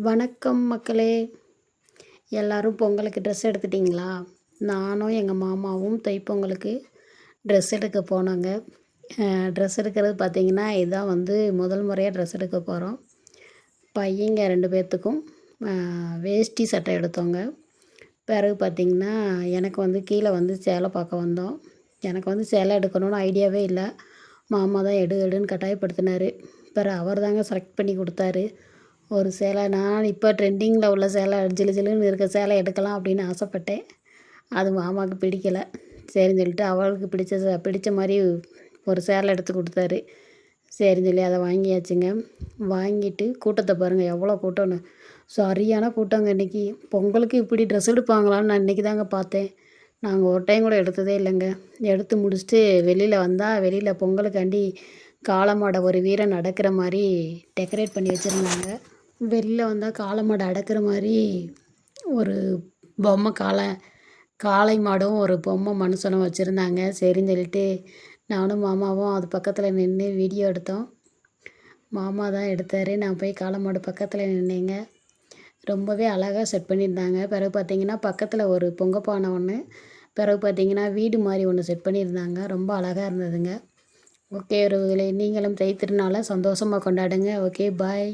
வணக்கம் மக்களே! எல்லாரும் பொங்கலுக்கு ட்ரெஸ் எடுத்துட்டிங்களா? நானும் எங்கள் மாமாவும் தைப்பொங்கலுக்கு ட்ரெஸ் எடுக்க போனோங்க. ட்ரெஸ் எடுக்கிறது பார்த்திங்கன்னா, இதுதான் முதல் முறையாக ட்ரெஸ் எடுக்க போகிறோம். பையங்க 2 பேர்த்துக்கும் வேஷ்டி சட்டை எடுத்தோங்க. பிறகு பார்த்திங்கன்னா, எனக்கு கீழே சேலை பார்க்க வந்தோம். எனக்கு சேலை எடுக்கணும்னு ஐடியாவே இல்ல. மாமா தான் எடுன்னு கட்டாயப்படுத்தினாரு. பிறகு அவர் தாங்க செலக்ட் பண்ணி கொடுத்தாரு. ஒரு சேலை நான் இப்போ ட்ரெண்டிங்கில் உள்ள சேலை ஜிலு ஜிலுன்னு இருக்க சேலை எடுக்கலாம் அப்படின்னு ஆசைப்பட்டேன். அது மாமாவுக்கு பிடிக்கலை. சரின்னு சொல்லிட்டு அவளுக்கு பிடிச்ச மாதிரி ஒரு சேலை எடுத்து கொடுத்தாரு. சரின்னு சொல்லி அதை வாங்கியாச்சுங்க. வாங்கிட்டு கூட்டத்தை பாருங்கள் எவ்வளோ கூட்டம்னு. சரியான கூட்டங்க இன்றைக்கி. பொங்கலுக்கு இப்படி ட்ரெஸ் எடுப்பாங்களான்னு நான் இன்றைக்கி தாங்க பார்த்தேன். நாங்கள் ஒரு டைம் கூட எடுத்ததே இல்லைங்க. எடுத்து முடிச்சுட்டு வெளியில் பொங்கலுக்காண்டி காளை ஒரு வீரன் நடக்கிற மாதிரி டெக்கரேட் பண்ணி வச்சுருந்தாங்க. வெளில வந்தால் காளை மாடு அடக்கிற மாதிரி ஒரு பொம்மை காளை மாடும் ஒரு பொம்மை மனுஷனும் வச்சுருந்தாங்க. சரின்னு சொல்லிட்டு நானும் மாமாவும் அது பக்கத்தில் நின்று வீடியோ எடுத்தோம். மாமா தான் எடுத்தார். நான் போய் காளை மாடு பக்கத்தில் நின்னேங்க. ரொம்பவே அழகாக செட் பண்ணியிருந்தாங்க. பிறகு பார்த்திங்கன்னா பக்கத்தில் ஒரு பொங்க பானை ஒன்று, பிறகு பார்த்திங்கன்னா வீடு மாதிரி ஒன்று செட் பண்ணியிருந்தாங்க. ரொம்ப அழகாக இருந்ததுங்க. ஓகே உறவுகளே, நீங்களும் தை திருநாளை சந்தோஷமாக கொண்டாடுங்க. Okay bye.